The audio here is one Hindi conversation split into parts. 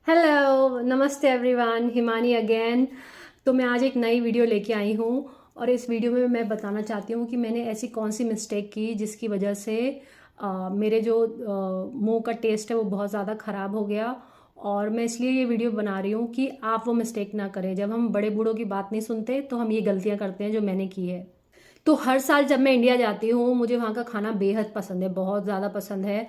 हेलो, नमस्ते एवरीवन, हिमानी अगेन। तो मैं आज एक नई वीडियो लेके आई हूँ और इस वीडियो में मैं बताना चाहती हूँ कि मैंने ऐसी कौन सी मिस्टेक की जिसकी वजह से मेरे जो मुंह का टेस्ट है वो बहुत ज़्यादा ख़राब हो गया। और मैं इसलिए ये वीडियो बना रही हूँ कि आप वो मिस्टेक ना करें। जब हम बड़े बूढ़ों की बात नहीं सुनते तो हम ये गलतियाँ करते हैं जो मैंने की है। तो हर साल जब मैं इंडिया जाती हूँ मुझे वहाँ का खाना बेहद पसंद है, बहुत ज़्यादा पसंद है।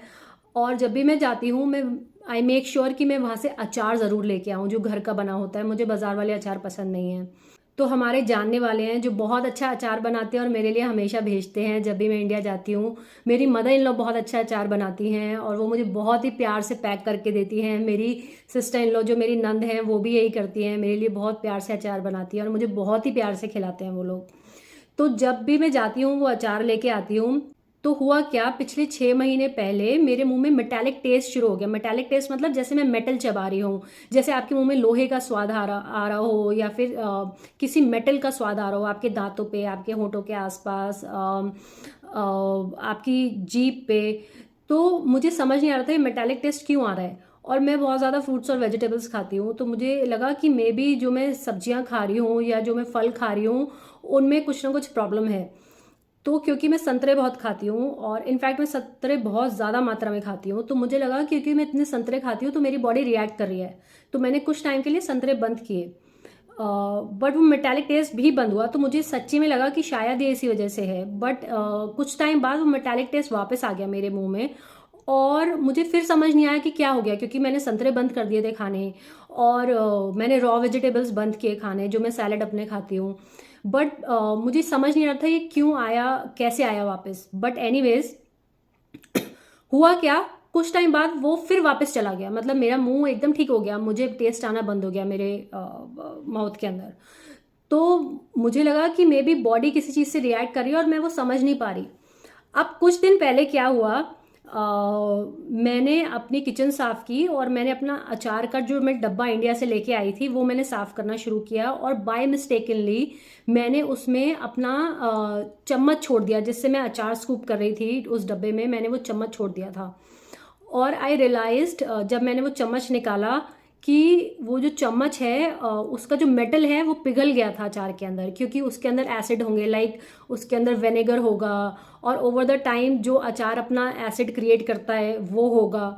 और जब भी मैं जाती हूँ मैं आई मेक श्योर कि मैं वहाँ से अचार ज़रूर लेके आऊँ जो घर का बना होता है। मुझे बाज़ार वाले अचार पसंद नहीं है। तो हमारे जानने वाले हैं जो बहुत अच्छा अचार बनाते हैं और मेरे लिए हमेशा भेजते हैं जब भी मैं इंडिया जाती हूँ। मेरी मदर इन लॉ बहुत अच्छा अचार बनाती हैं और वो मुझे बहुत ही प्यार से पैक करके देती हैं। मेरी सिस्टर इन लॉ जो मेरी नंद हैं वो भी यही करती हैं, मेरे लिए बहुत प्यार से अचार बनाती हैं और मुझे बहुत ही प्यार से खिलाते हैं वो लोग। तो जब भी मैं जाती हूँ वो अचार लेके आती हूँ। तो हुआ क्या, पिछले 6 महीने पहले मेरे मुंह में मेटालिक टेस्ट शुरू हो गया। मेटालिक टेस्ट मतलब जैसे मैं मेटल चबा रही हूँ, जैसे आपके मुंह में लोहे का स्वाद आ रहा हो या फिर किसी मेटल का स्वाद आ रहा हो आपके दांतों पे, आपके होंठों के आसपास, आपकी जीभ पे। तो मुझे समझ नहीं आ रहा था ये मेटालिक टेस्ट क्यों आ रहा है। और मैं बहुत ज़्यादा फ्रूट्स और वेजिटेबल्स खाती हूँ तो मुझे लगा कि मे बी जो मैं सब्जियाँ खा रही हूँ या जो मैं फल खा रही हूँ उनमें कुछ ना कुछ प्रॉब्लम है। तो क्योंकि मैं संतरे बहुत खाती हूँ और इनफैक्ट मैं संतरे बहुत ज़्यादा मात्रा में खाती हूँ तो मुझे लगा क्योंकि मैं इतने संतरे खाती हूँ तो मेरी बॉडी रिएक्ट कर रही है। तो मैंने कुछ टाइम के लिए संतरे बंद किए। बट वो मेटालिक टेस्ट भी बंद हुआ तो मुझे सच्ची में लगा कि शायद ये इसी वजह से है। बट कुछ टाइम बाद वो मेटालिक टेस्ट वापस आ गया मेरे मुंह में और मुझे फिर समझ नहीं आया कि क्या हो गया, क्योंकि मैंने संतरे बंद कर दिए थे खाने और मैंने रॉ वेजिटेबल्स बंद किए खाने जो मैं सैलड अपने खाती हूँ। बट मुझे समझ नहीं आ रहा था ये क्यों आया, कैसे आया वापस। बट एनीवेज हुआ क्या, कुछ टाइम बाद वो फिर वापस चला गया। मतलब मेरा मुंह एकदम ठीक हो गया, मुझे टेस्ट आना बंद हो गया मेरे माउथ के अंदर। तो मुझे लगा कि मे बी बॉडी किसी चीज़ से रिएक्ट कर रही है और मैं वो समझ नहीं पा रही। अब कुछ दिन पहले क्या हुआ, मैंने अपनी किचन साफ़ की और मैंने अपना अचार का जो मैं डब्बा इंडिया से लेके आई थी वो मैंने साफ़ करना शुरू किया और बाय मिस्टेकनली मैंने उसमें अपना चम्मच छोड़ दिया जिससे मैं अचार स्कूप कर रही थी। उस डब्बे में मैंने वो चम्मच छोड़ दिया था और आई रियलाइज्ड जब मैंने वो चम्मच निकाला कि वो जो चम्मच है उसका जो मेटल है वो पिघल गया था अचार के अंदर, क्योंकि उसके अंदर एसिड होंगे, लाइक उसके अंदर विनेगर होगा और ओवर द टाइम जो अचार अपना एसिड क्रिएट करता है वो होगा।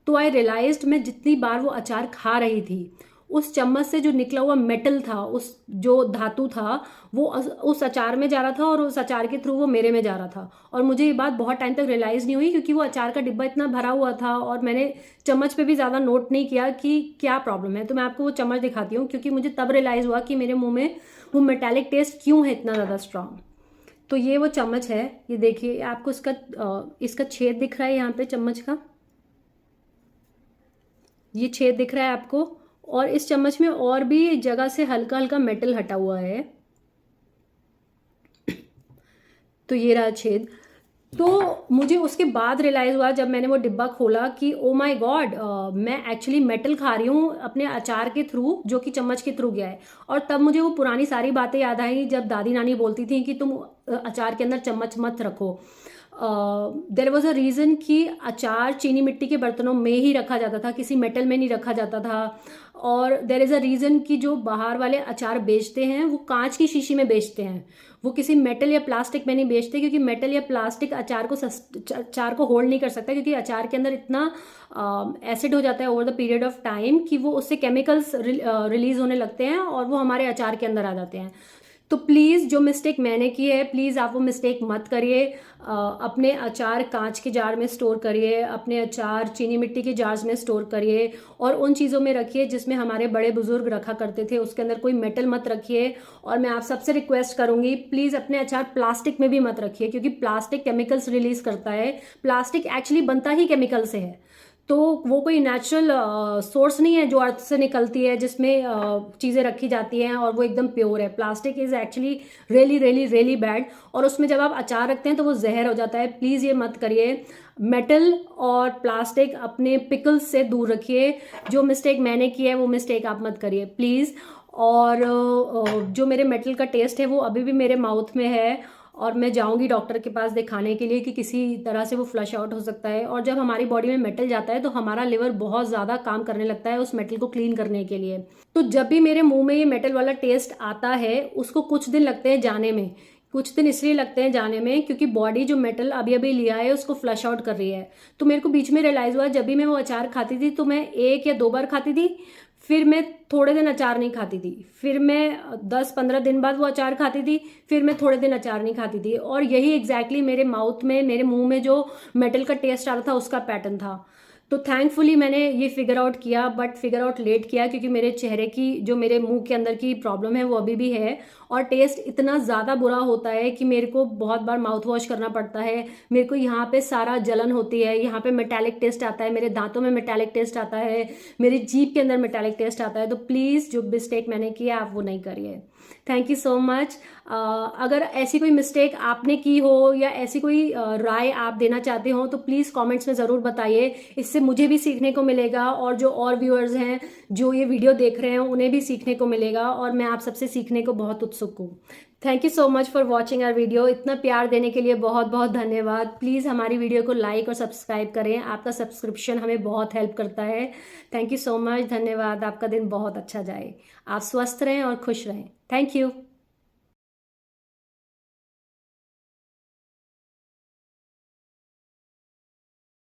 तो आई रियलाइज्ड मैं जितनी बार वो अचार खा रही थी उस चम्मच से जो निकला हुआ मेटल था, उस जो धातु था वो उस अचार में जा रहा था और उस अचार के थ्रू वो मेरे में जा रहा था। और मुझे ये बात बहुत टाइम तक रियलाइज़ नहीं हुई क्योंकि वो अचार का डिब्बा इतना भरा हुआ था और मैंने चम्मच पे भी ज़्यादा नोट नहीं किया कि क्या प्रॉब्लम है। तो मैं आपको वो चम्मच दिखाती हूँ क्योंकि मुझे तब रियलाइज़ हुआ कि मेरे मुंह में वो मेटालिक टेस्ट क्यों है इतना ज़्यादा स्ट्रांग। तो ये वो चम्मच है, ये देखिए आपको इसका छेद दिख रहा है यहाँ पे चम्मच का, ये छेद दिख रहा है आपको। और इस चम्मच में और भी जगह से हल्का हल्का मेटल हटा हुआ है। तो ये रहा छेद। तो मुझे उसके बाद रियलाइज़ हुआ जब मैंने वो डिब्बा खोला कि ओ माय गॉड, मैं एक्चुअली मेटल खा रही हूँ अपने अचार के थ्रू जो कि चम्मच के थ्रू गया है। और तब मुझे वो पुरानी सारी बातें याद आई जब दादी नानी बोलती थी कि तुम अचार के अंदर चम्मच मत रखो। देर वॉज अ रीज़न कि अचार चीनी मिट्टी के बर्तनों में ही रखा जाता था, किसी मेटल में नहीं रखा जाता था। और देर इज़ अ रीज़न कि जो बाहर वाले अचार बेचते हैं वो कांच की शीशी में बेचते हैं, वो किसी मेटल या प्लास्टिक में नहीं बेचते, क्योंकि मेटल या प्लास्टिक अचार को होल्ड नहीं कर सकता, क्योंकि अचार के अंदर इतना एसिड हो जाता है over the period of time कि वो उससे केमिकल्स रिलीज होने लगते हैं और वो हमारे अचार के अंदर आ जाते हैं। तो प्लीज़ जो मिस्टेक मैंने की है प्लीज़ आप वो मिस्टेक मत करिए। अपने अचार कांच के जार में स्टोर करिए, अपने अचार चीनी मिट्टी के जार्स में स्टोर करिए और उन चीज़ों में रखिए जिसमें हमारे बड़े बुजुर्ग रखा करते थे, उसके अंदर कोई मेटल मत रखिए। और मैं आप सबसे रिक्वेस्ट करूंगी प्लीज़ अपने अचार प्लास्टिक में भी मत रखिए, क्योंकि प्लास्टिक केमिकल्स रिलीज करता है। प्लास्टिक एक्चुअली बनता ही केमिकल से है, तो वो कोई नेचुरल सोर्स नहीं है जो अर्थ से निकलती है जिसमें चीज़ें रखी जाती हैं और वो एकदम प्योर है। Plastic is actually really really really bad और उसमें जब आप अचार रखते हैं तो वो जहर हो जाता है। प्लीज़ ये मत करिए। मेटल और प्लास्टिक अपने पिकल्स से दूर रखिए। जो मिस्टेक मैंने की है वो मिस्टेक आप मत करिए प्लीज़। और जो मेरे मेटल का टेस्ट है वो अभी भी मेरे माउथ में है और मैं जाऊंगी डॉक्टर के पास दिखाने के लिए कि किसी तरह से वो फ्लश आउट हो सकता है। और जब हमारी बॉडी में मेटल जाता है तो हमारा लिवर बहुत ज़्यादा काम करने लगता है उस मेटल को क्लीन करने के लिए। तो जब भी मेरे मुंह में ये मेटल वाला टेस्ट आता है उसको कुछ दिन लगते हैं जाने में। कुछ दिन इसलिए लगते हैं जाने में क्योंकि बॉडी जो मेटल अभी अभी लिया है उसको फ्लश आउट कर रही है। तो मेरे को बीच में रियलाइज हुआ, जब भी मैं वो अचार खाती थी तो मैं 1 या 2 बार खाती थी, फिर मैं थोड़े दिन अचार नहीं खाती थी, फिर मैं 10-15 दिन बाद वो अचार खाती थी, फिर मैं थोड़े दिन अचार नहीं खाती थी। और यही एग्जैक्टली मेरे माउथ में, मेरे मुंह में जो मेटल का टेस्ट आ रहा था उसका पैटर्न था। तो थैंकफुली मैंने ये फिगर आउट किया, बट फिगर आउट लेट किया क्योंकि मेरे चेहरे की, जो मेरे मुंह के अंदर की प्रॉब्लम है वो अभी भी है। और टेस्ट इतना ज़्यादा बुरा होता है कि मेरे को बहुत बार माउथ वॉश करना पड़ता है। मेरे को यहाँ पे सारा जलन होती है, यहाँ पे मेटालिक टेस्ट आता है, मेरे दांतों में मेटालिक टेस्ट आता है, मेरी जीभ के अंदर मेटालिक टेस्ट आता है। तो प्लीज़ जो मिस्टेक मैंने किया आप वो नहीं करिए। Thank you so much. अगर ऐसी कोई मिस्टेक आपने की हो या ऐसी कोई राय आप देना चाहते हो तो प्लीज़ कमेंट्स में ज़रूर बताइए। इससे मुझे भी सीखने को मिलेगा और जो और व्यूअर्स हैं जो ये वीडियो देख रहे हैं उन्हें भी सीखने को मिलेगा, और मैं आप सबसे सीखने को बहुत उत्सुक हूँ। Thank you so much for watching our video. इतना प्यार देने के लिए बहुत बहुत धन्यवाद। प्लीज़ हमारी वीडियो को लाइक और सब्सक्राइब करें, आपका सब्सक्रिप्शन हमें बहुत हेल्प करता है। थैंक यू सो मच, धन्यवाद। आपका दिन बहुत अच्छा जाए, आप स्वस्थ रहें और खुश रहें। Thank you.